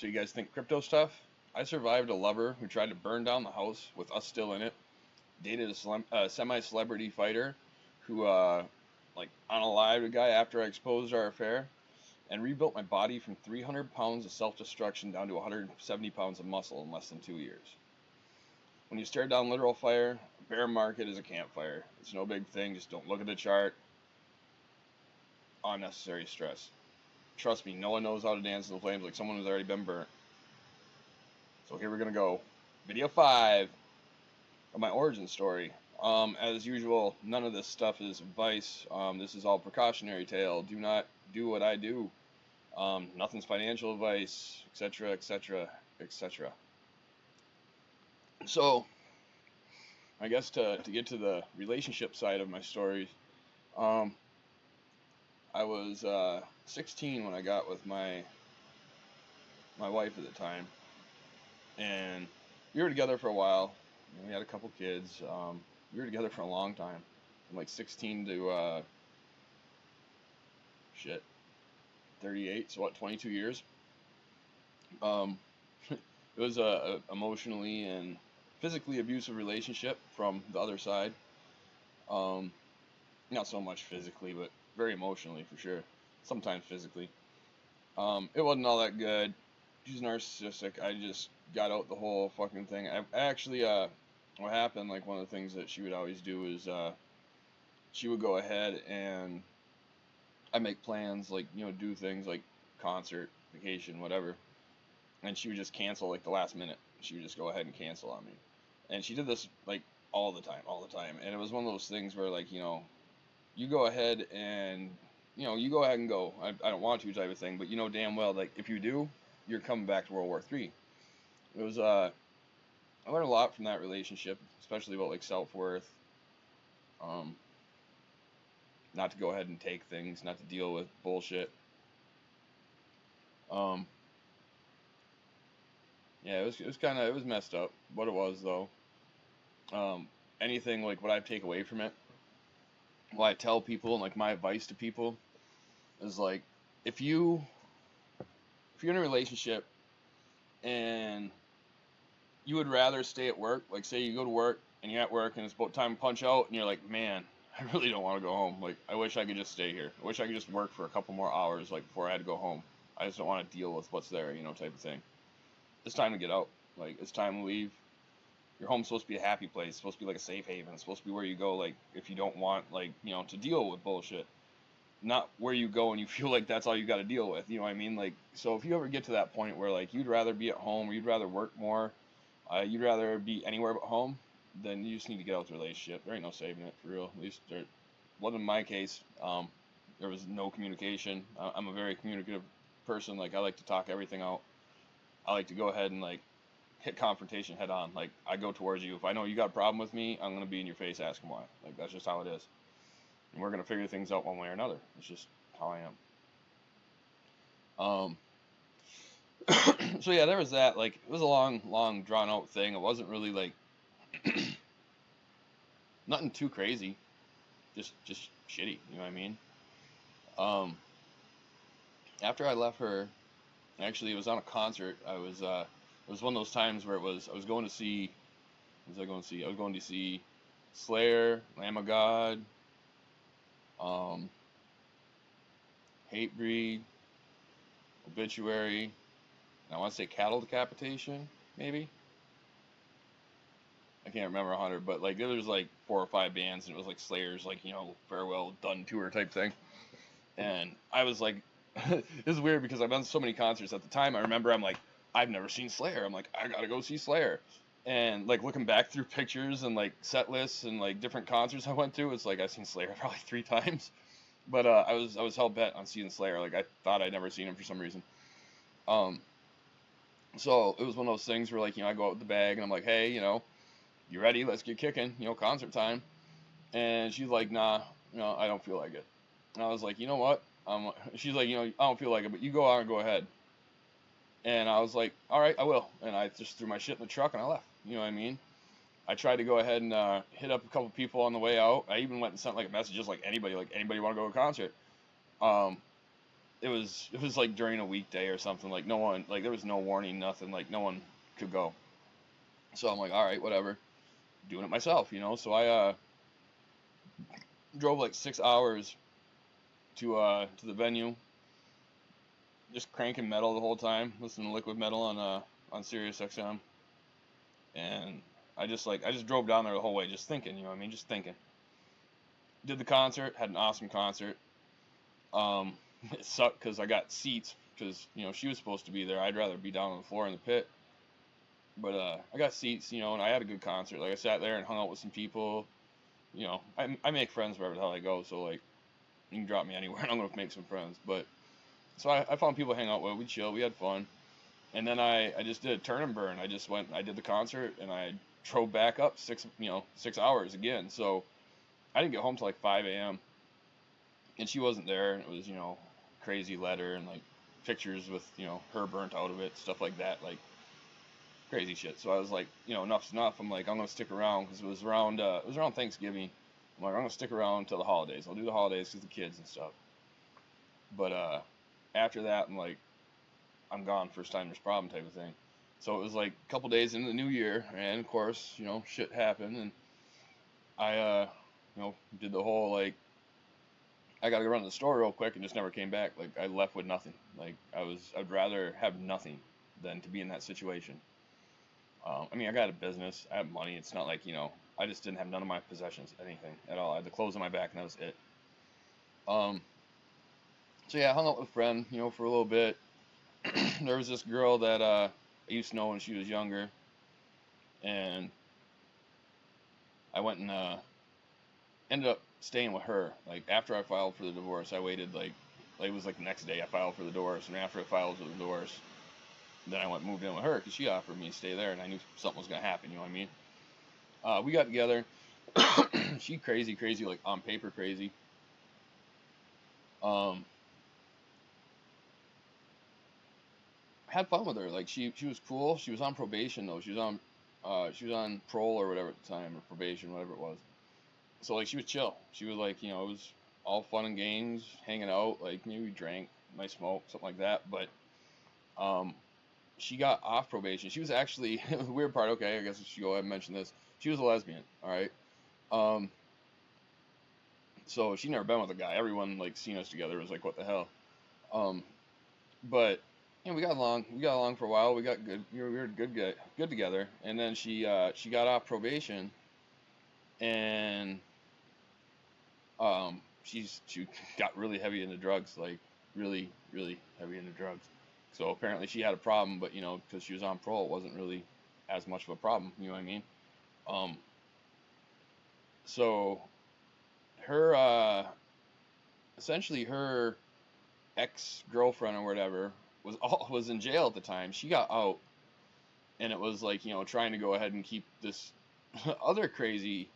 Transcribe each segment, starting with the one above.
So you guys think crypto stuff? I survived a lover who tried to burn down the house with us still in it. Dated a semi-celebrity fighter who, like, unalived a guy after I exposed our affair, and rebuilt my body from 300 pounds of self-destruction down to 170 pounds of muscle in less than 2 years. When you stare down literal fire, a bear market is a campfire. It's no big thing. Just don't look at the chart. Unnecessary stress. Trust me, no one knows how to dance in the flames like someone who's already been burnt. So here we're gonna go. Video 5 of my origin story. As usual, none of this stuff is advice. This is all precautionary tale. Do not do what I do. Nothing's financial advice, etc., etc., etc. So, I guess to get to the relationship side of my story, um, I was 16 when I got with my wife at the time, and we were together for a while. We had a couple kids. We were together for a long time, from like 16 to 38. So what, 22 years? Um, it was a emotionally and physically abusive relationship from the other side. Um, Not so much physically, but very emotionally for sure. Sometimes physically. It wasn't all that good. She's narcissistic. I just got out the whole fucking thing. I actually, what happened, like one of the things that she would always do is, she would go ahead and I make plans, like, do things like concert, vacation, whatever. And she would just cancel like the last minute. She would just go ahead and cancel on me. And she did this like all the time, all the time. And it was one of those things where, like, you go ahead and you go ahead and go. I don't want to, type of thing, but you know damn well, like, if you do, you're coming back to World War III. It was I learned a lot from that relationship, especially about like self-worth, um not to go ahead and take things, not to deal with bullshit. um yeah, it was kind of, it was messed up. What it was, though, um anything like what I take away from it, what I tell people, and like my advice to people is like, if you if you're in a relationship and you would rather stay at work, like say you go to work and you're at work and it's about time to punch out and you're like, man, I really don't want to go home. Like, I wish I could just stay here. I wish I could just work for a couple more hours, like, before I had to go home. I just don't want to deal with what's there, type of thing. It's time to get out. Like, it's time to leave. Your home's supposed to be a happy place. It's supposed to be like a safe haven. It's supposed to be where you go, like, if you don't want, like, to deal with bullshit. Not where you go and you feel like that's all you got to deal with. You know what I mean? Like, so if you ever get to that point where, like, you'd rather be at home or you'd rather work more, you'd rather be anywhere but home, then you just need to get out the relationship. There ain't no saving it, for real. At least there wasn't in my case. There was no communication. I'm a very communicative person. Like, I like to talk everything out. I like to go ahead and, like, hit confrontation head on. Like, I go towards you. If I know you got a problem with me, I'm gonna be in your face asking why. Like, that's just how it is. And we're gonna figure things out one way or another. It's just how I am. So yeah, there was that. Like, it was a long drawn out thing. It wasn't really like nothing too crazy. Just shitty. You know what I mean? Um, After I left her, actually, it was on a concert. It was one of those times where I was going to see. What was I going to see? I was going to see Slayer, Lamb of God, um, Hatebreed, Obituary, and I want to say Cattle Decapitation, maybe. I can't remember 100, but like there was like 4 or 5 bands, and it was like Slayer's, like, farewell done tour type thing. And I was like, it was weird because I've done so many concerts at the time. I remember I'm like, I've never seen Slayer. I'm like, I gotta go see Slayer. And like looking back through pictures and like set lists and like different concerts I went to, it's like I've seen Slayer probably 3 times. But I was hell bent on seeing Slayer. Like, I thought I'd never seen him for some reason. Um, so it was one of those things where, like, I go out with the bag and I'm like, hey, you ready? Let's get kicking. Concert time. And she's like, nah, I don't feel like it. And I was like, you know what? She's like, I don't feel like it, but you go out and go ahead. And I was like, all right, I will. And I just threw my shit in the truck and I left. You know what I mean? I tried to go ahead and hit up a couple people on the way out. I even went and sent like messages, like, anybody want to go to a concert? Um, it was like during a weekday or something. Like no one, like there was no warning, nothing. Like no one could go. So I'm like, all right, whatever, doing it myself, you know. So I drove like 6 hours to the venue, just cranking metal the whole time, listening to liquid metal on Sirius XM, and I just drove down there the whole way, just thinking, you know what I mean, just thinking. Did the concert, had an awesome concert. Um, it sucked because I got seats because she was supposed to be there. I'd rather be down on the floor in the pit, but I got seats, and I had a good concert. Like I sat there and hung out with some people. I make friends wherever the hell I go, so like you can drop me anywhere and I'm gonna make some friends. But so I found people to hang out with. We chill, we had fun, and then I just did a turn and burn. I just went, I did the concert, and I drove back up 6 hours again. So I didn't get home till like 5 a.m. and she wasn't there, and it was crazy letter and like pictures with her burnt out of it, stuff like that, like crazy shit. So I was like, enough's enough. I'm like, I'm gonna stick around because it was around Thanksgiving. I'm like, I'm gonna stick around till the holidays. I'll do the holidays because the kids and stuff. But after that, I'm like, I'm gone. First time there's problem type of thing. So it was like a couple days into the new year, and of course, shit happened, and I did the whole like, I gotta go run to the store real quick, and just never came back. Like I left with nothing. Like I'd rather have nothing than to be in that situation. I mean, I got a business, I have money. It's not like I just didn't have none of my possessions, anything at all. I had the clothes on my back, and that was it. Um, so yeah, I hung out with a friend, for a little bit. There was this girl that I used to know when she was younger, and I went and ended up staying with her. Like after I filed for the divorce, I waited like it was like the next day I filed for the divorce, and after I filed for the divorce, then I went moved in with her because she offered me to stay there, and I knew something was gonna happen. You know what I mean? We got together. She crazy, crazy, like on paper crazy. Um, had fun with her. Like she was cool. She was on probation though. She was on parole or whatever at the time, or probation, whatever it was. So like she was chill. She was like, it was all fun and games, hanging out. Like maybe we drank, might smoke, something like that. But um, she got off probation. She was actually the weird part. Okay, I guess I should go ahead and mention this. She was a lesbian. All right. Um, so she never been with a guy. Everyone like seen us together was like, what the hell? Um, but we got along. We got along for a while. We got good. We were good together. And then she got off probation, and she got really heavy into drugs, like really really heavy into drugs. So apparently she had a problem, but because she was on parole, it wasn't really as much of a problem. You know what I mean? Um, so her essentially her ex girlfriend or whatever was in jail at the time. She got out, and it was like trying to go ahead and keep this other crazy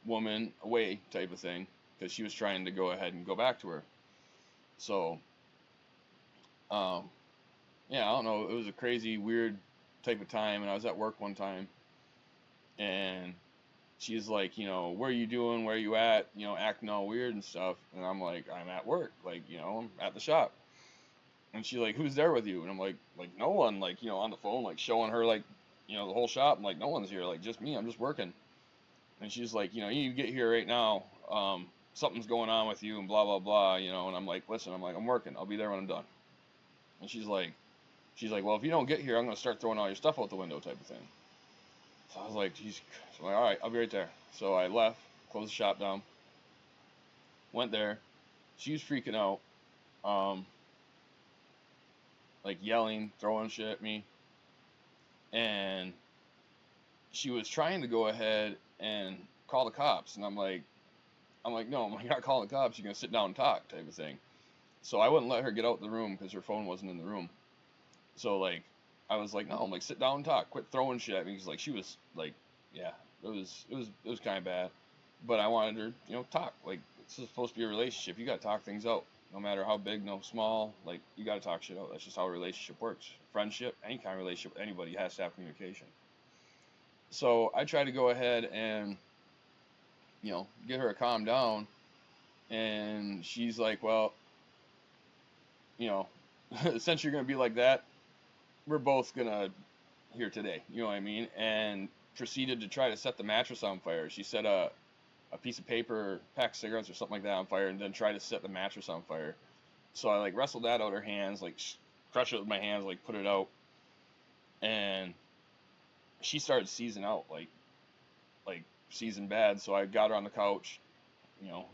woman away type of thing because she was trying to go ahead and go back to her. So um, yeah, I don't know. It was a crazy, weird type of time, and I was at work one time, and she's like, what are you doing? Where are you at? Acting all weird and stuff. And I'm like, I'm at work, like, I'm at the shop. And she's like, who's there with you? And I'm like no one, like, on the phone, like showing her like, the whole shop. I'm like, no one's here, like just me. I'm just working. And she's like, you need to get here right now. Something's going on with you and blah blah blah. And I'm like, listen, I'm working. I'll be there when I'm done. And she's like, well, if you don't get here, I'm gonna start throwing all your stuff out the window, type of thing. So I was like, geez. So I'm like, all right, I'll be right there. So I left, closed the shop down, went there. She was freaking out, um, like yelling, throwing shit at me, and she was trying to go ahead and call the cops. And I'm like, no, I'm not calling the cops. You're gonna sit down and talk, type of thing. So I wouldn't let her get out the room because her phone wasn't in the room. So like, I was like, no, I'm like, sit down and talk. Quit throwing shit at me, because like she was like, yeah, it was kind of bad. But I wanted her, talk. Like it's supposed to be a relationship. You gotta talk things out, no matter how big, no small. Like you gotta talk shit out. That's just how a relationship works. Friendship, any kind of relationship with anybody has to have communication. So I tried to go ahead and get her to calm down, and she's like, well, you know, since you're gonna be like that, we're both gonna here today. You know what I mean? And proceeded to try to set the mattress on fire. She set a piece of paper, pack of cigarettes or something like that on fire, and then tried to set the mattress on fire. So I like wrestled that out of her hands, like crushed it with my hands, like put it out, and she started seizing out, like seizing bad. So I got her on the couch,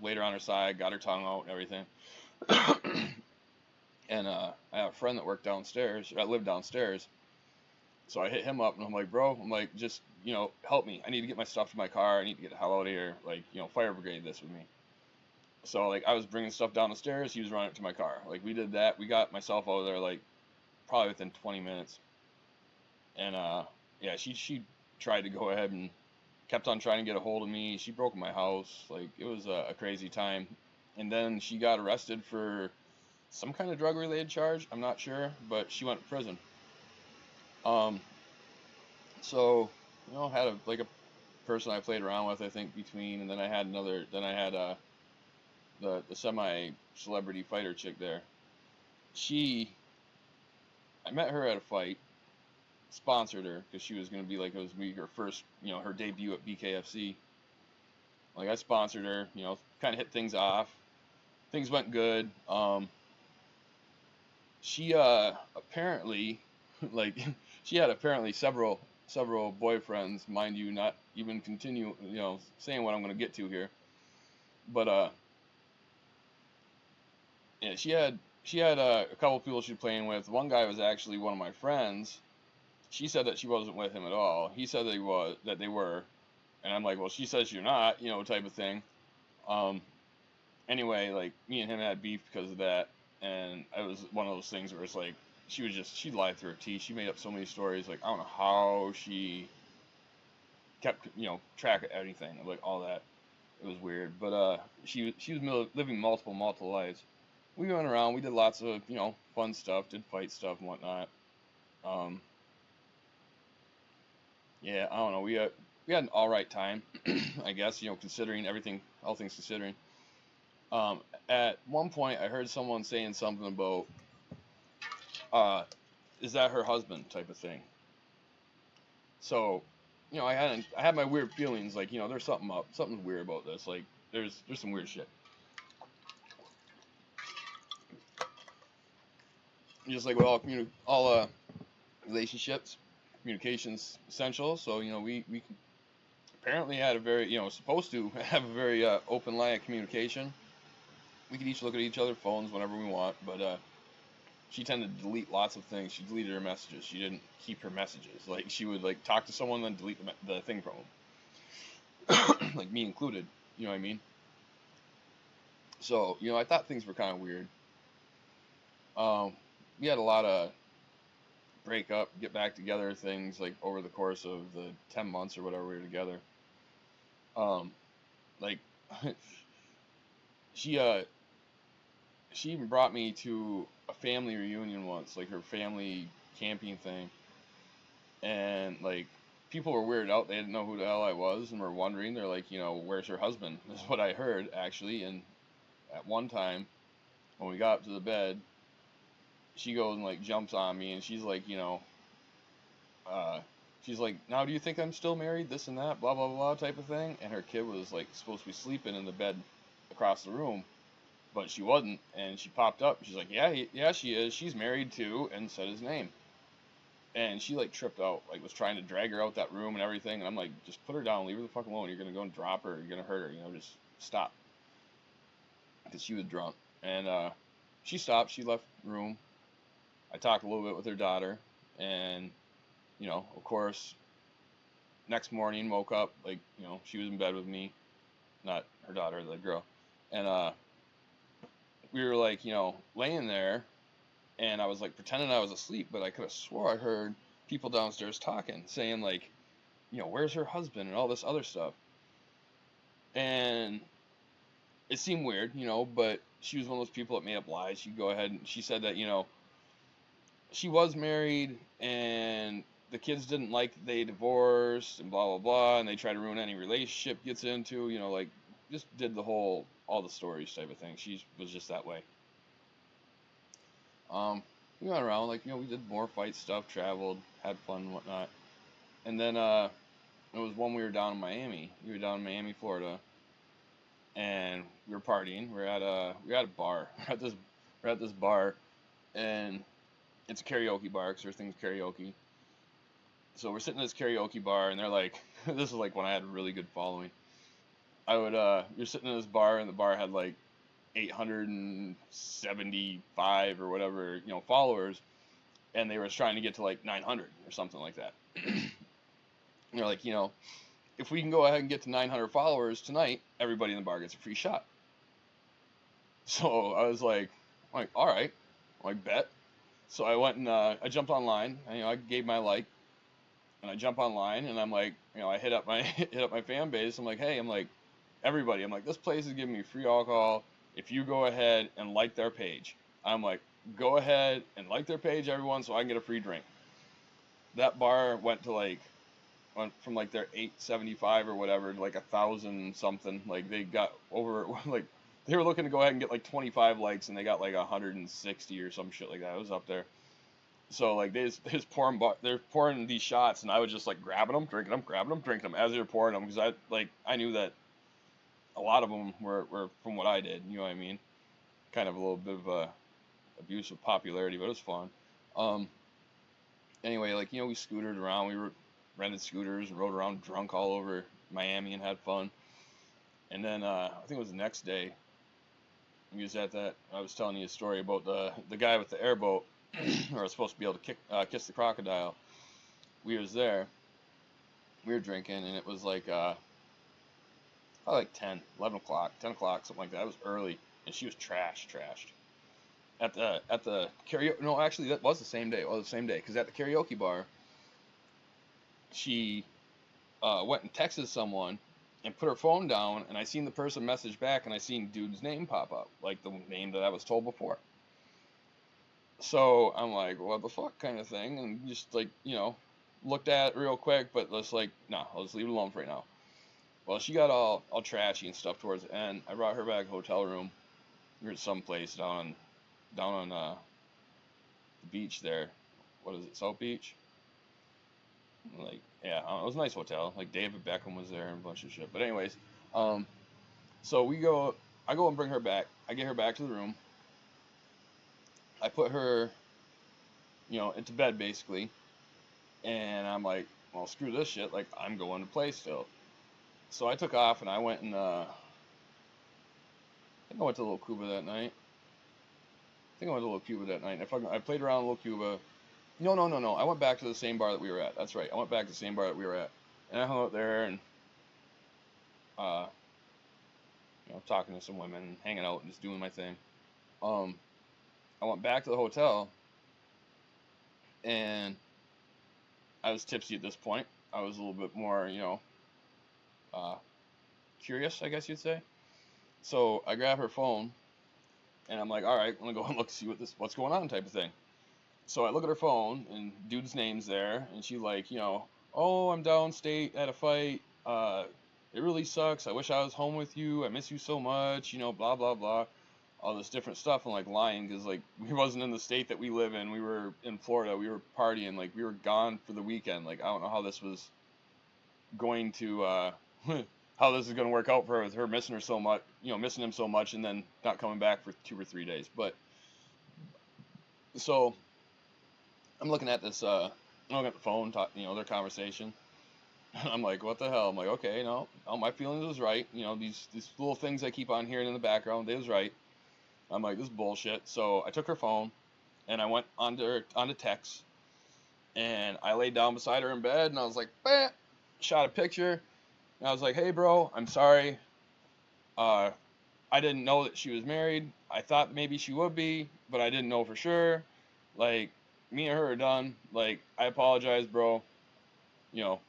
laid her on her side, got her tongue out and everything. And I have a friend that worked downstairs, I lived downstairs. So I hit him up and I'm like, bro, I'm like, just, help me. I need to get my stuff to my car. I need to get the hell out of here. Like, fire brigade this with me. So like I was bringing stuff down the stairs. He was running it to my car. Like we did that. We got myself out of there like probably within 20 minutes. And yeah, she tried to go ahead and kept on trying to get a hold of me. She broke my house. Like it was a crazy time. And then she got arrested for some kind of drug related charge. I'm not sure, but she went to prison. Um, so had a person I played around with, I think between, and then I had another. Then I had the semi celebrity fighter chick there. She, I met her at a fight, sponsored her because she was gonna be like it was be her first, her debut at BKFC. Like I sponsored her, kind of hit things off. Things went good. She apparently, like, she had apparently several boyfriends, mind you, not even continue, saying what I'm gonna get to here. But yeah, she had a couple people she was playing with. One guy was actually one of my friends. She said that she wasn't with him at all. He said that they were, and I'm like, well, she says you're not, type of thing. Um, anyway, like me and him had beef because of that, and it was one of those things where it's like she lied through her teeth. She made up so many stories. Like I don't know how she kept track of anything, like all that. It was weird, but she was living multiple lives. We went around. We did lots of fun stuff. Did fight stuff and whatnot. Um, yeah, I don't know. We had an all right time, I guess. Considering everything, all things considering. At one point, I heard someone saying something about, uh, "Is that her husband?" type of thing. So, I had my weird feelings. Like, there's something weird about this. Like, there's some weird shit. Just like with all relationships, communication's essential. So, we apparently had a very, supposed to have a very open line of communication. We could each look at each other's phones whenever we want, but she tended to delete lots of things. She deleted her messages. She didn't keep her messages. Like she would like talk to someone, then delete the thing from them, like me included. You know what I mean? So I thought things were kind of weird. Um, we had a lot of break up, get back together things like over the course of the 10 months or whatever we were together. Um, like she she even brought me to a family reunion once, like her family camping thing, and like people were weirded out. They didn't know who the hell I was and were wondering. They're like, where's her husband? Is what I heard actually. And at one time when we got up to the bed, she goes and like jumps on me and she's like, uh, she's like, now do you think I'm still married? This and that, blah blah blah type of thing. And her kid was like supposed to be sleeping in the bed across the room, but she wasn't. And she popped up. She's like, yeah, she is. She's married too, and said his name. And she like tripped out, like was trying to drag her out that room and everything. And I'm like, just put her down, leave her the fuck alone. You're gonna go and drop her. You're gonna hurt her. Just stop. Because she was drunk. And she stopped. She left the room. I talked a little bit with her daughter, and of course, next morning woke up like she was in bed with me, not her daughter, the girl, and we were like laying there, and I was like pretending I was asleep, but I could have swore I heard people downstairs talking, saying like, where's her husband and all this other stuff. And it seemed weird, but she was one of those people that made up lies. She'd go ahead and she said that, she was married and the kids didn't like that they divorced and blah, blah, blah. And they try to ruin any relationship gets into, like just did all the stories type of thing. She was just that way. We went around, like, we did more fight stuff, traveled, had fun and whatnot. And then it was when we were down in Miami. We were down in Miami, Florida, and we were partying. We were at a bar. We're at this bar, and it's a karaoke bar because everything's karaoke. So we're sitting in this karaoke bar, and they're like, this is like when I had a really good following. You're sitting in this bar, and the bar had like 875 or whatever, followers, and they were trying to get to like 900 or something like that. And they're like, if we can go ahead and get to 900 followers tonight, everybody in the bar gets a free shot. So I was like, all right, I'm like, bet. So I went and I jumped online. And, I gave my like, and I jump online, and I'm like, I hit up my hit up my fan base. I'm like, hey, I'm like, everybody, I'm like, this place is giving me free alcohol. If you go ahead and like their page, I'm like, go ahead and like their page, everyone, so I can get a free drink. That bar went from like their 875 or whatever to like 1,000 something. Like they got over like they were looking to go ahead and get like 25 likes, and they got like 160 or some shit like that. It was up there. So like they're pouring these shots, and I was just like grabbing them, drinking them, grabbing them, drinking them as they were pouring them, because I knew that a lot of them were from what I did. You know what I mean? Kind of a little bit of abuse of popularity, but it was fun. Um, anyway, like, we scootered around. We rented scooters and rode around drunk all over Miami and had fun. And then I think it was the next day. We was at that. I was telling you a story about the guy with the airboat, or was supposed to be able to kiss the crocodile. We was there. We were drinking, and it was like probably like 10, 11 o'clock, 10 o'clock, something like that. It was early, and she was trashed. At the karaoke. No, actually, that was the same day. It was the same day, because at the karaoke bar, she went and texted someone and put her phone down, and I seen the person message back, and I seen dude's name pop up, like the name that I was told before. So I'm like, what the fuck, kind of thing, and just like, looked at it real quick, but let's like, nah, I'll just leave it alone for right now. Well, she got all trashy and stuff towards the end. I brought her back hotel room. We were at some place down on the beach there. What is it, South Beach? Like, yeah, I don't know, it was a nice hotel. Like David Beckham was there and a bunch of shit. But anyways, um, so I go and bring her back. I get her back to the room. I put her, into bed basically, and I'm like, well, screw this shit. Like, I'm going to play still. So I took off, and I went and I think I went to Little Cuba that night. I played around Little Cuba. No, no, no, no. I went back to the same bar that we were at. That's right. I went back to the same bar that we were at, and I hung out there and uh, talking to some women, and hanging out, and just doing my thing. Um, I went back to the hotel, and I was tipsy at this point. I was a little bit more, uh, curious, I guess you'd say. So I grab her phone, and I'm like, all right, I'm gonna go and look, see what's going on, type of thing. So I look at her phone, and dude's name's there, and she like, oh, I'm downstate at a fight. It really sucks. I wish I was home with you. I miss you so much. Blah blah blah, all this different stuff. And like lying, because like we wasn't in the state that we live in. We were in Florida. We were partying. Like we were gone for the weekend. Like I don't know how this was going to how this is going to work out for her, with her missing her so much, missing him so much, and then not coming back for 2 or 3 days. But so I'm looking at this. I'm looking at the phone, their conversation. I'm like, what the hell? I'm like, okay, no, my feelings was right. These little things I keep on hearing in the background, they was right. I'm like, this is bullshit. So I took her phone, and I went onto text, and I laid down beside her in bed, and I was like, bah, shot a picture, and I was like, hey, bro, I'm sorry. Uh, I didn't know that she was married. I thought maybe she would be, but I didn't know for sure. Like, me and her are done. Like, I apologize, bro. You know,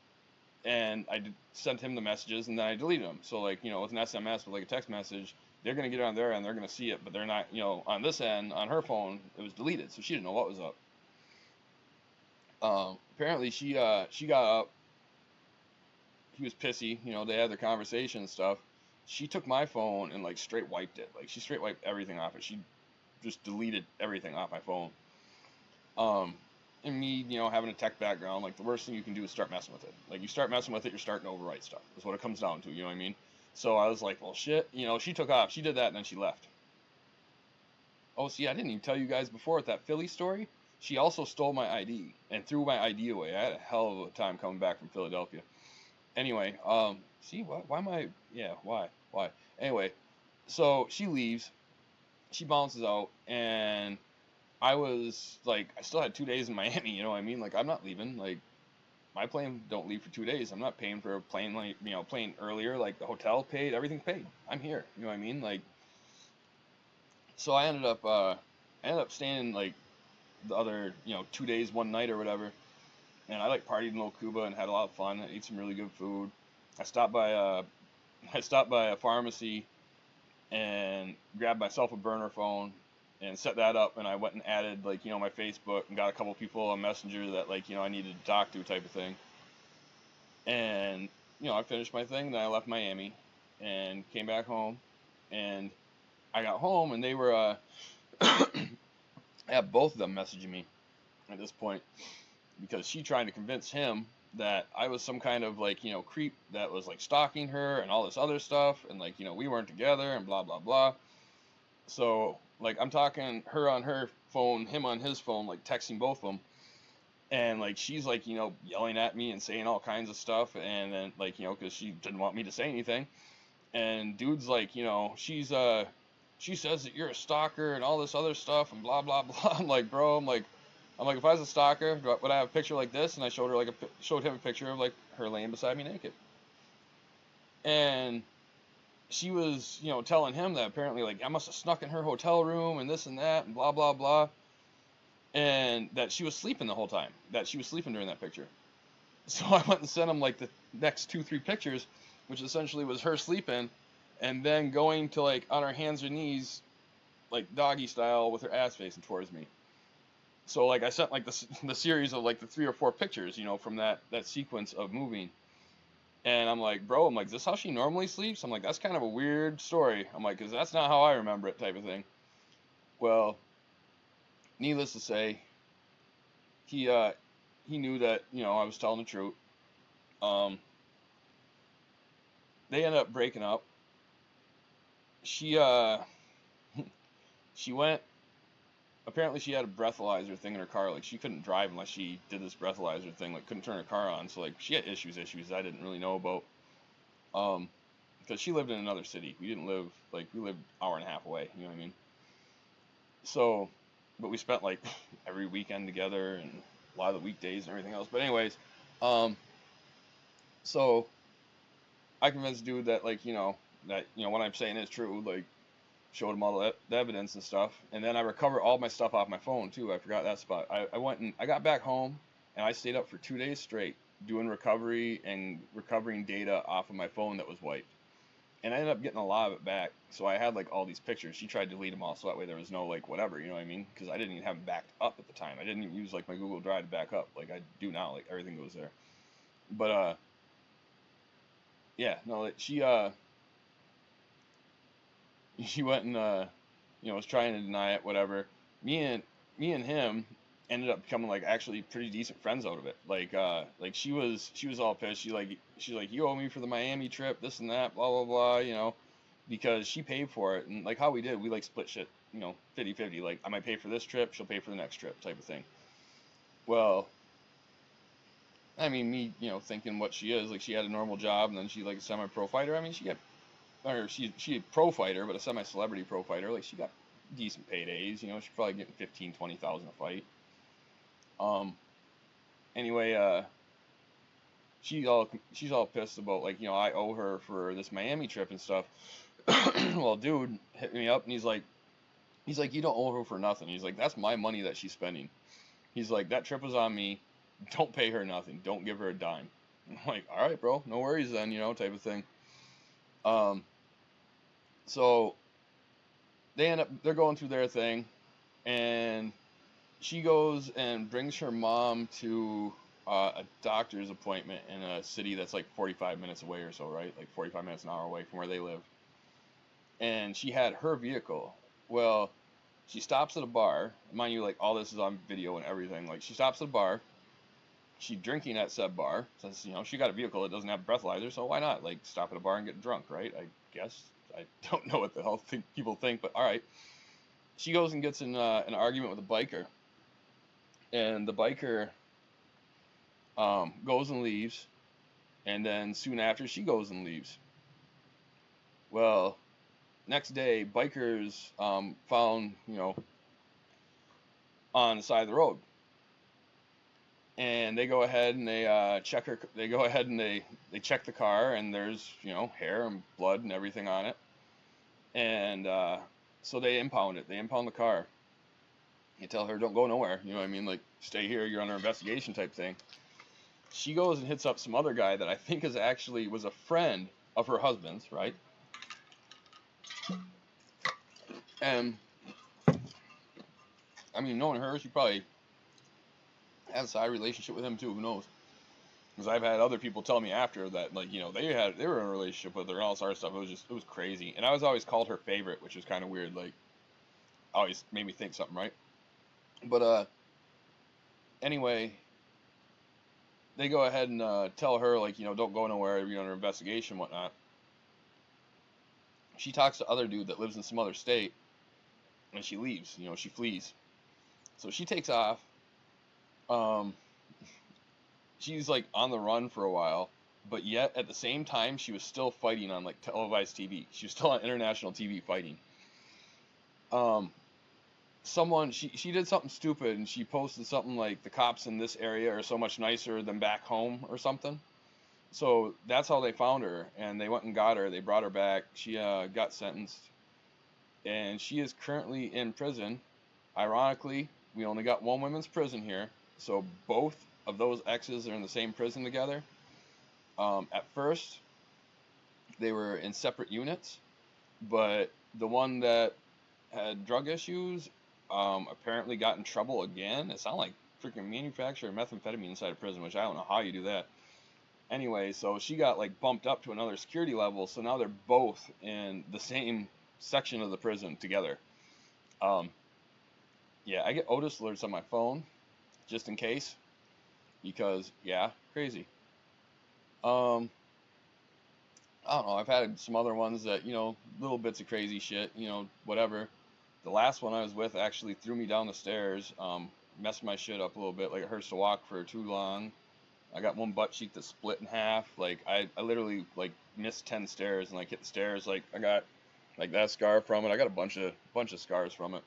and sent him the messages, and then I deleted them. So like, with an SMS, with like a text message, they're gonna get on their end, they're gonna see it, but they're not, on this end, on her phone, it was deleted, so she didn't know what was up. Apparently she got up. He was pissy. They had their conversation and stuff. She took my phone and like straight wiped it. Like she straight wiped everything off it. She just deleted everything off my phone. Um, and me, having a tech background, like the worst thing you can do is start messing with it. Like you start messing with it, you're starting to overwrite stuff. That's what it comes down to. You know what I mean? So I was like, well, shit. She took off. She did that, and then she left. Oh, see, I didn't even tell you guys before with that Philly story. She also stole my ID and threw my ID away. I had a hell of a time coming back from Philadelphia. Anyway, see, why am I? Yeah, why? Anyway, so she leaves. She bounces out, and I was like, I still had 2 days in Miami. You know what I mean? Like, I'm not leaving. Like, my plane don't leave for 2 days. I'm not paying for a plane, like, plane earlier. Like, the hotel paid, everything's paid. I'm here. You know what I mean? Like, so I ended up staying like the other, 2 days, one night or whatever. And I like partied in Little Cuba and had a lot of fun. I ate some really good food. I stopped by I stopped by a pharmacy and grabbed myself a burner phone and set that up, and I went and added like my Facebook and got a couple people on Messenger that like I needed to talk to type of thing. And I finished my thing. Then I left Miami and came back home. And I got home and they were I have both of them messaging me at this point because she trying to convince him that I was some kind of like creep that was like stalking her and all this other stuff, and like we weren't together and blah blah blah. So like I'm talking her on her phone, him on his phone, like texting both of them, and like she's like yelling at me and saying all kinds of stuff, and then like because she didn't want me to say anything, and dude's like she says that you're a stalker and all this other stuff and blah blah blah. I'm like, bro, I'm like, if I was a stalker, would I have a picture like this? And I showed her showed him a picture of like her laying beside me naked. And she was, telling him that apparently like I must have snuck in her hotel room and this and that and blah blah blah, and that she was sleeping the whole time. That she was sleeping during that picture. So I went and sent him like the next 2-3 pictures, which essentially was her sleeping, and then going to like on her hands or knees, like doggy style with her ass facing towards me. So like I sent like the series of like the 3 or 4 pictures, from that sequence of moving. And I'm like, bro, I'm like, is this how she normally sleeps? I'm like, that's kind of a weird story. I'm like, because that's not how I remember it, type of thing. Well, needless to say, he knew that I was telling the truth. Um, they ended up breaking up. She she went. Apparently, she had a breathalyzer thing in her car. Like she couldn't drive unless she did this breathalyzer thing. Like couldn't turn her car on. So like she had issues I didn't really know about. Um, because she lived in another city. We didn't live like we lived an hour and a half away. You know what I mean? So, but we spent like every weekend together and a lot of the weekdays and everything else. But anyways, um, so I convinced dude that like that what I'm saying is true. Like showed him all the evidence and stuff, and then I recovered all my stuff off my phone too. I forgot that spot. I went and I got back home, and I stayed up for 2 days straight doing recovery and recovering data off of my phone that was wiped. And I ended up getting a lot of it back. So I had like all these pictures. She tried to delete them all, so that way there was no like whatever, you know what I mean? Because I didn't even have them backed up at the time. I didn't even use like my Google Drive to back up like I do now. Like everything goes there. But yeah, no, she went and was trying to deny it, whatever. Me and me and him ended up becoming like actually pretty decent friends out of it. Like she was all pissed. She's like you owe me for the Miami trip, this and that, blah blah blah, because she paid for it, and like how we did, we like split shit, 50-50. Like I might pay for this trip, she'll pay for the next trip, type of thing. Well, I mean, me, thinking what she is, like she had a normal job, and then she like a semi-pro fighter. I mean, she a pro fighter, but a semi-celebrity pro fighter. Like she got decent paydays. She's probably getting 15,000-20,000 a fight. Um. Anyway, she's all pissed about like I owe her for this Miami trip and stuff. Well, dude hit me up and he's like you don't owe her for nothing. He's like that's my money that she's spending. He's like that trip was on me. Don't pay her nothing. Don't give her a dime. I'm like all right, bro, no worries then, type of thing. Um. So they're going through their thing, and she goes and brings her mom to a doctor's appointment in a city that's like 45 minutes away or so, right? Like 45 minutes an hour away from where they live. And she had her vehicle. Well, She stops at a bar. Mind you, like all this is on video and everything. Like she stops at a bar. She drinking at said bar. Since she got a vehicle that doesn't have breathalyzer, so why not like stop at a bar and get drunk, right? I guess. I don't know what the hell people think, but all right. She goes and gets in an argument with a biker, and the biker goes and leaves, and then soon after she goes and leaves. Well, next day, bikers found on the side of the road, and they go ahead and they check her. They go ahead and they check the car, and there's hair and blood and everything on it, and so they impound it. They impound the car. You tell her don't go nowhere. You know what I mean? Like stay here. You're under investigation type thing. She goes and hits up some other guy that I think was a friend of her husband's, right? And I mean, knowing her, she probably had a side relationship with him too. Who knows? Because I've had other people tell me after that, like they were in a relationship with her and all this other stuff. It was crazy. And I was always called her favorite, which was kind of weird. Like always made me think something, right? But anyway, they go ahead and tell her like don't go nowhere. You're under investigation, and whatnot. She talks to other dude that lives in some other state, and she leaves. She flees. So she takes off. Um, she's like on the run for a while, but yet at the same time she was still fighting on like televised TV. She was still on international TV fighting. Um, someone she did something stupid and she posted something like the cops in this area are so much nicer than back home or something. So that's how they found her and they went and got her. They brought her back. She got sentenced and she is currently in prison. Ironically, we only got one women's prison here, so both of those exes are in the same prison together. At first, they were in separate units, but the one that had drug issues apparently got in trouble again. It sounded like freaking manufacturer methamphetamine inside a prison, which I don't know how you do that. Anyway, so she got like bumped up to another security level, so now they're both in the same section of the prison together. Um, yeah, I get Otis alerts on my phone just in case, because yeah, crazy. Um, I don't know. I've had some other ones that little bits of crazy shit, whatever. The last one I was with actually threw me down the stairs, messed my shit up a little bit. Like it hurts to walk for too long. I got one butt cheek that split in half. Like I literally like missed 10 stairs and like hit the stairs. Like I got like that scar from it. I got a bunch of scars from it.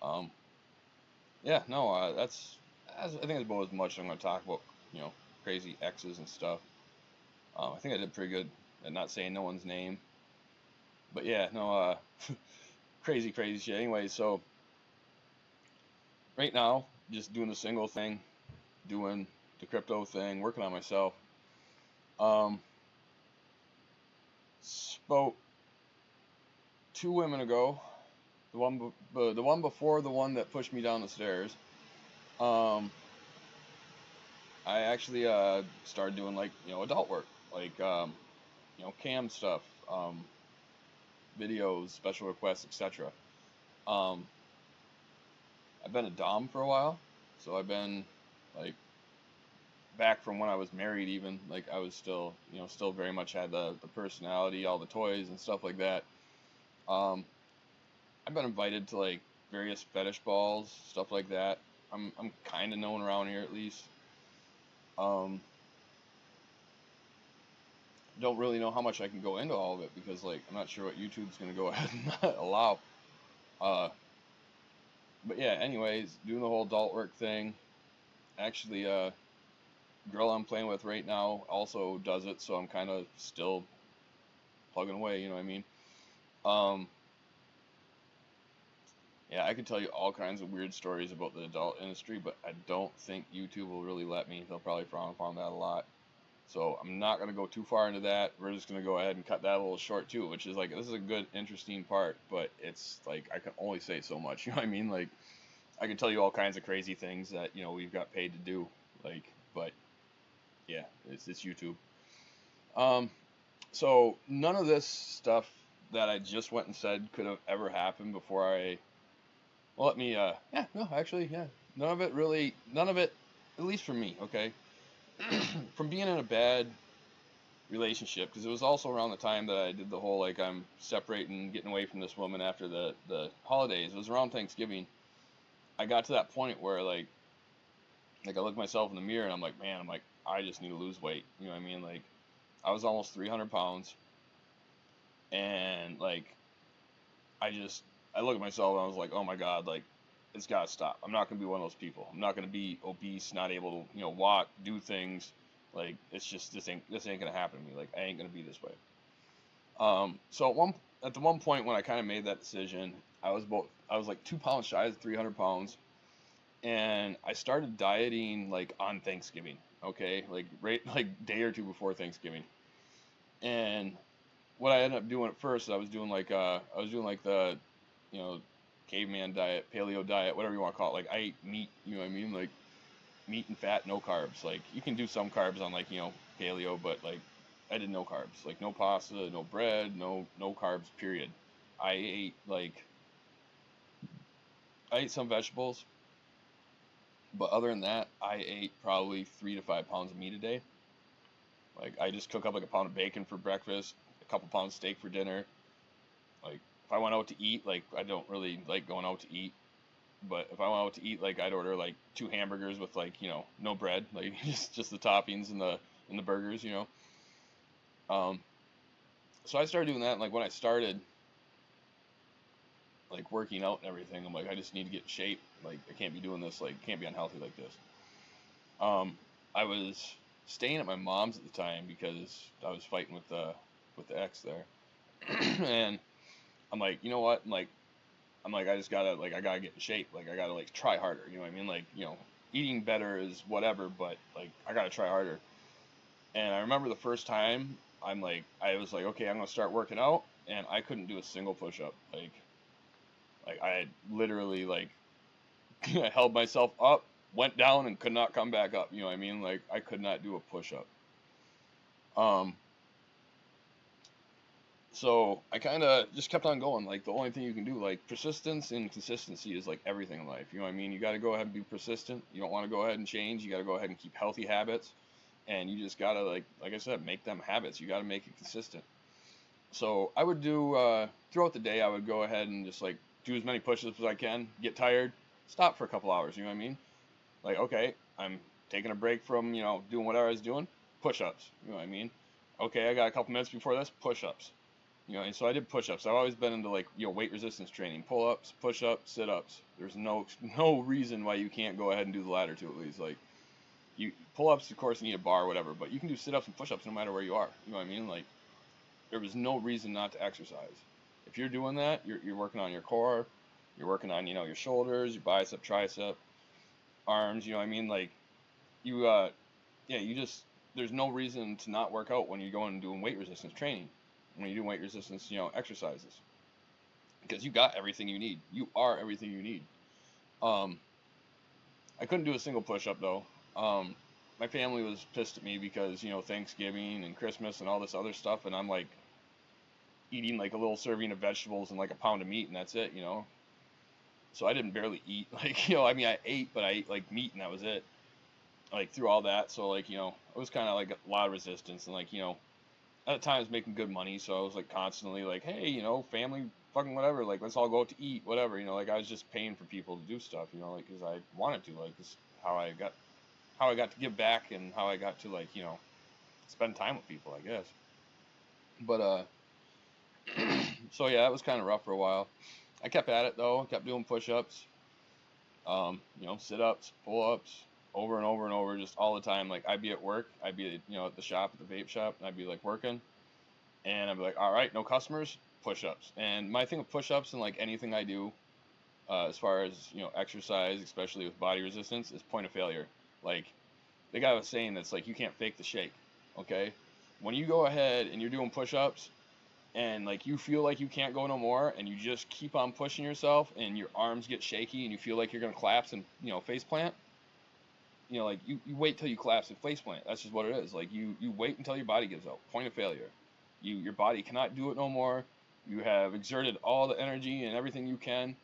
Um, yeah, no, I think that's about as much as I'm gonna talk about. Crazy exes and stuff. I think I did pretty good at not saying no one's name. But yeah, no, crazy shit. Anyway, so right now, just doing the single thing, doing the crypto thing, working on myself. Um, Spoke 2 women ago. The one before the one that pushed me down the stairs. Um, I actually started doing like adult work, like cam stuff, videos, special requests, etc. Um, I've been a dom for a while, so I've been like back from when I was married, even like I was still still very much had the personality, all the toys and stuff like that. Um, I've been invited to like various fetish balls, stuff like that. I'm kind of known around here at least. Um, don't really know how much I can go into all of it because like I'm not sure what YouTube's gonna go ahead and allow. Uh, but yeah, anyways, doing the whole adult work thing. Actually, girl I'm playing with right now also does it, so I'm kind of still plugging away. You know what I mean? Um, yeah, I could tell you all kinds of weird stories about the adult industry, but I don't think YouTube will really let me. They'll probably frown upon that a lot. So I'm not going to go too far into that. We're just going to go ahead and cut that a little short too, which is like, this is a good, interesting part, but it's like, I can only say so much. You know what I mean? Like, I can tell you all kinds of crazy things that, we've got paid to do. Like, but yeah, it's YouTube. Um, so none of this stuff that I just went and said could have ever happened before I Well, let me. Yeah, no, actually, yeah. None of it really. None of it, at least for me. Okay, from being in a bad relationship, because it was also around the time that I did the whole like I'm separating, getting away from this woman after the holidays. It was around Thanksgiving. I got to that point where like I look myself in the mirror and I'm like, man, I'm like, I just need to lose weight. You know what I mean? Like I was almost 300 pounds, and like I just I look at myself and I was like, oh my god, like it's gotta stop. I'm not gonna be one of those people. I'm not gonna be obese, not able to walk, do things. Like it's just this ain't gonna happen to me. Like I ain't gonna be this way. So at the one point when I kind of made that decision, I was like 2 pounds shy of 300 pounds, and I started dieting like on Thanksgiving. Okay, like right like day or two before Thanksgiving, and what I ended up doing at first, I was doing like the you know caveman diet, paleo diet, whatever you want to call it. Like I ate meat, you know what I mean, like meat and fat, no carbs. Like you can do some carbs on like paleo, but like I did no carbs, like no pasta, no bread, no carbs. Period. I ate like I ate some vegetables, but other than that, I ate probably 3 to 5 pounds of meat a day. Like I just cook up like a pound of bacon for breakfast, a couple pounds of steak for dinner. Like if I went out to eat, like I don't really like going out to eat, but if I went out to eat, like I'd order like two hamburgers with like no bread, like just the toppings and the burgers. Um, so I started doing that. And like when I started like working out and everything, I'm like I just need to get in shape. Like I can't be doing this. Like can't be unhealthy like this. I was staying at my mom's at the time because I was fighting with the ex there, and I'm like, you know what? I'm like, I gotta get in shape. Like, I gotta like try harder. You know what I mean? Like, eating better is whatever, but like, I gotta try harder. And I remember the first time, I was like, okay, I'm gonna start working out, and I couldn't do a single push up. Like I had literally like held myself up, went down, and could not come back up. You know what I mean? Like, I could not do a push up. Um, So I kind of just kept on going. Like the only thing you can do, like persistence and consistency, is like everything in life. You know what I mean? You got to go ahead and be persistent. You don't want to go ahead and change. You got to go ahead and keep healthy habits, and you just gotta like I said, make them habits. You got to make it consistent. So I would do throughout the day. I would go ahead and just like do as many push-ups as I can. Get tired, stop for a couple hours. You know what I mean? Like okay, I'm taking a break from doing whatever I was doing. Push-ups. You know what I mean? Okay, I got a couple minutes before this. Push-ups. And so I did push-ups. I've always been into like weight resistance training, pull-ups, push-ups, sit-ups. There's no reason why you can't go ahead and do the latter two at least. Like you pull-ups, of course, you need a bar or whatever, but you can do sit-ups and push-ups no matter where you are. You know what I mean? Like there was no reason not to exercise. If you're doing that, you're working on your core, you're working on your shoulders, your bicep, tricep, arms. You know what I mean? Like you yeah, you just there's no reason to not work out when you're going and doing weight resistance training. When you do weight resistance, exercises, because you got everything you need. You are everything you need. Um, I couldn't do a single push-up though. Um, my family was pissed at me because Thanksgiving and Christmas and all this other stuff, and I'm like eating like a little serving of vegetables and like a pound of meat, and that's it. So I didn't barely eat. Like I mean, I ate, but I ate like meat, and that was it. Like through all that, so like it was kind of like a lot of resistance, and like at the time I was making good money, so I was like constantly like, hey, family, fucking whatever, like let's all go out to eat, whatever, like I was just paying for people to do stuff, like because I wanted to, like this how I got to give back and how I got to like spend time with people, I guess. But so yeah, it was kind of rough for a while. I kept at it though, I kept doing push-ups, sit-ups, pull-ups, over and over and over, just all the time. Like I'd be at work, I'd be at the shop, at the vape shop, and I'd be like working. And I'd be like, all right, no customers, push-ups. And my thing with push-ups and like anything I do, as far as exercise, especially with body resistance, is point of failure. Like the guy was saying, that's like you can't fake the shake. Okay, when you go ahead and you're doing push-ups and like you feel like you can't go no more, and you just keep on pushing yourself, and your arms get shaky, and you feel like you're gonna collapse and face plant. Like you wait till you collapse and face plant. That's just what it is. Like you wait until your body gives out. Point of failure. Your body cannot do it no more. You have exerted all the energy and everything you can,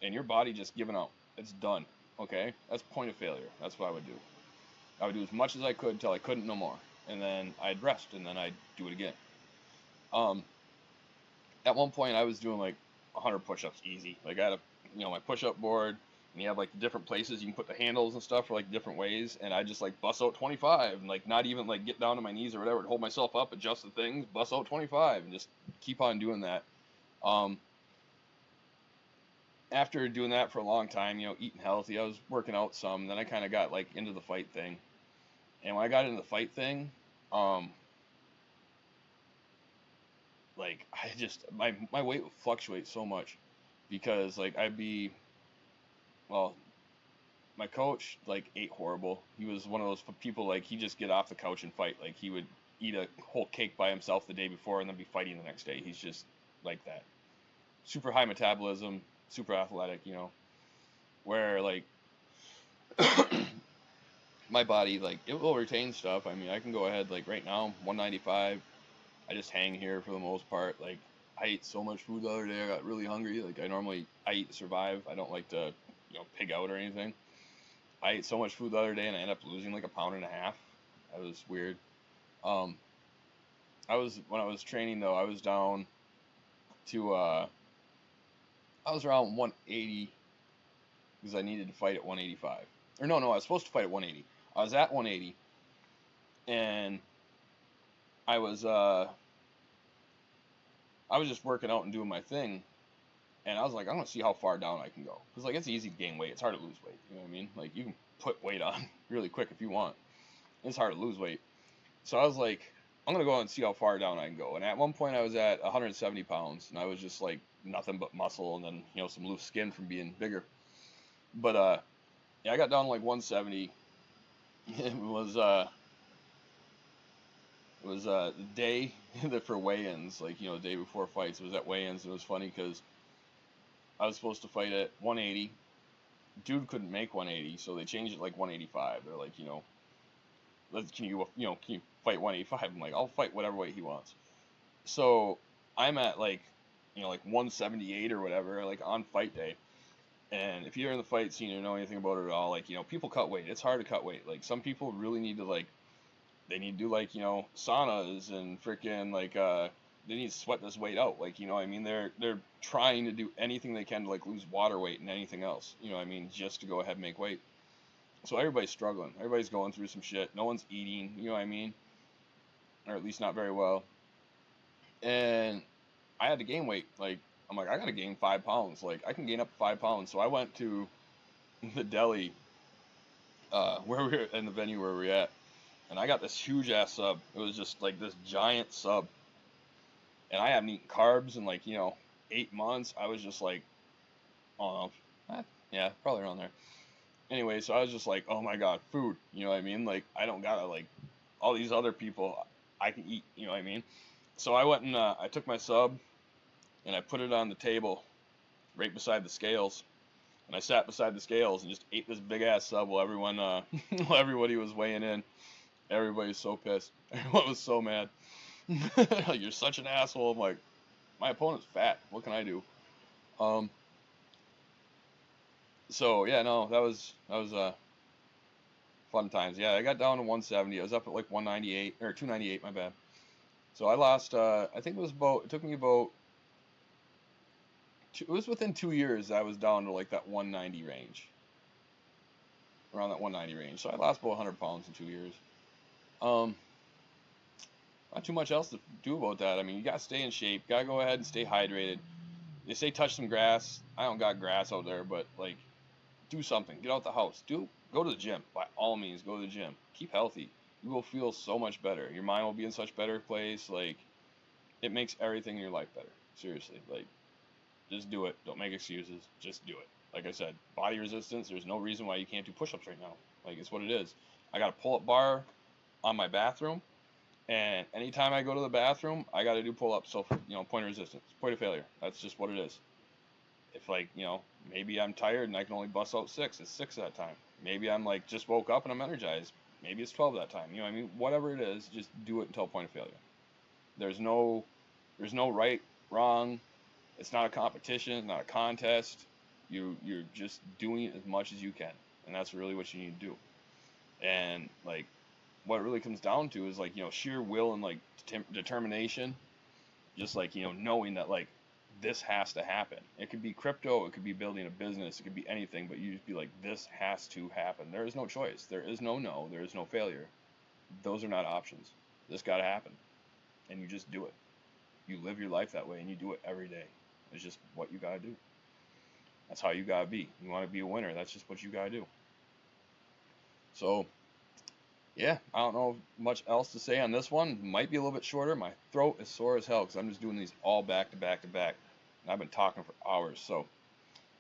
and your body just giving out. It's done. Okay, that's point of failure. That's what I would do. I would do as much as I could until I couldn't no more, and then I'd rest, and then I'd do it again. Um, at one point I was doing like 100 push-ups easy. Like I had my push-up board, and you have like the different places you can put the handles and stuff for like different ways, and I just like bust out 25, and like not even like get down to my knees or whatever, hold myself up, adjust the things, bust out 25, and just keep on doing that. Um, After doing that for a long time, eating healthy, I was working out some. Then I kind of got like into the fight thing, and when I got into the fight thing, um, like I just my weight would fluctuate so much because like I'd be well, my coach like ate horrible. He was one of those people like he just get off the couch and fight. Like he would eat a whole cake by himself the day before and then be fighting the next day. He's just like that. Super high metabolism, super athletic, where like my body like it will retain stuff. I mean, I can go ahead like right now, 195. I just hang here for the most part. Like I ate so much food the other day, I got really hungry. Like I eat to survive. I don't like to, pig out or anything. I ate so much food the other day and I ended up losing like a pound and a half. That was weird. Um, when I was training though, I was down to I was around 180 because I needed to fight at 185. Or no, I was supposed to fight at 180. I was at 180 and I was uh I was just working out and doing my thing, and I was like, I'm gonna see how far down I can go, because like it's easy to gain weight, it's hard to lose weight. You know what I mean? Like you can put weight on really quick if you want. It's hard to lose weight. So I was like, I'm gonna go out and see how far down I can go. And at one point I was at 170 pounds, and I was just like nothing but muscle, and then some loose skin from being bigger. But yeah, I got down to like 170. It was the day for weigh-ins, like the day before fights. It was at weigh-ins. It was funny because I was supposed to fight at 180. Dude couldn't make 180, so they changed it like 185. They're like, can you fight 185? I'm like, I'll fight whatever weight he wants. So I'm at like, like 178 or whatever, like on fight day. And if you're in the fight scene or know anything about it at all, like, people cut weight. It's hard to cut weight. Like some people really need to like, they need to do like, saunas and freaking like, they need to sweat this weight out. Like, what I mean? They're trying to do anything they can to like lose water weight and anything else, what I mean? Just to go ahead and make weight. So everybody's struggling. Everybody's going through some shit. No one's eating, what I mean? Or at least not very well. And I had to gain weight. Like, I'm like, I gotta gain 5 pounds. Like, I can gain up to 5 pounds. So I went to the deli, where we were in the venue where we were at, and I got this huge ass sub. It was just like this giant sub. And I haven't eaten carbs in like, 8 months. I was just like, oh, yeah, probably around there. Anyway, so I was just like, oh my god, food. You know what I mean? Like, I don't gotta like all these other people I can eat. You know what I mean? So I went and I took my sub and I put it on the table right beside the scales. And I sat beside the scales and just ate this big ass sub while everyone, while everybody was weighing in. Everybody's so pissed. Everyone was so mad. Like, you're such an asshole. I'm like, my opponent's fat. What can I do? Um. So yeah, no, that was fun times. Yeah, I got down to 170. I was up at like 198 or 298. My bad. So I lost. I think it was about. It took me about. It was within 2 years I was down to like that 190 range. Around that 190 range. So I lost about 100 pounds in 2 years. Um, Not too much else to do about that. I mean, you gotta stay in shape. Gotta go ahead and stay hydrated. They say touch some grass. I don't got grass out there, but like, do something. Get out the house. Go to the gym. By all means, go to the gym. Keep healthy. You will feel so much better. Your mind will be in such better place. Like, it makes everything in your life better. Seriously, like, just do it. Don't make excuses. Just do it. Like I said, body resistance. There's no reason why you can't do push-ups right now. Like, it's what it is. I got a pull-up bar on my bathroom, and anytime I go to the bathroom, I got to do pull-ups. So, point of resistance, point of failure. That's just what it is. If like, maybe I'm tired and I can only bust out 6, it's 6 that time. Maybe I'm like just woke up and I'm energized. Maybe it's 12 that time. I mean? Whatever it is, just do it until point of failure. There's no right, wrong. It's not a competition, it's not a contest. You're just doing as much as you can, and that's really what you need to do. And like what it really comes down to is like sheer will and like determination, just like knowing that like this has to happen. It could be crypto, it could be building a business, it could be anything, but you just be like, this has to happen. There is no choice. There is no no. There is no failure. Those are not options. This got to happen, and you just do it. You live your life that way, and you do it every day. It's just what you gotta do. That's how you gotta be. You want to be a winner. That's just what you gotta do. So yeah, I don't know much else to say on this one. Might be a little bit shorter. My throat is sore as hell because I'm just doing these all back to back to back. And I've been talking for hours. So,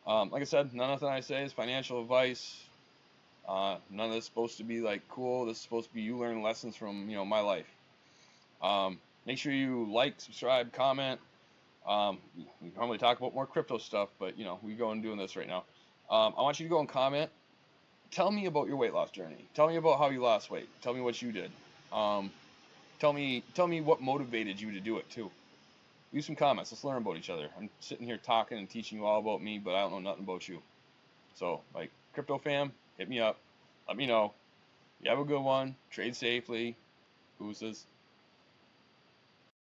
like I said, none of that I say is financial advice. None of this is supposed to be like cool. This is supposed to be you learning lessons from my life. Make sure you like, subscribe, comment. We normally talk about more crypto stuff, but we go and doing this right now. I want you to go and comment. Tell me about your weight loss journey. Tell me about how you lost weight. Tell me what you did. Um, tell me what motivated you to do it too. Leave some comments. Let's learn about each other. I'm sitting here talking and teaching you all about me, but I don't know nothing about you. So, like, crypto fam, hit me up. Let me know. You have a good one. Trade safely. Who's this?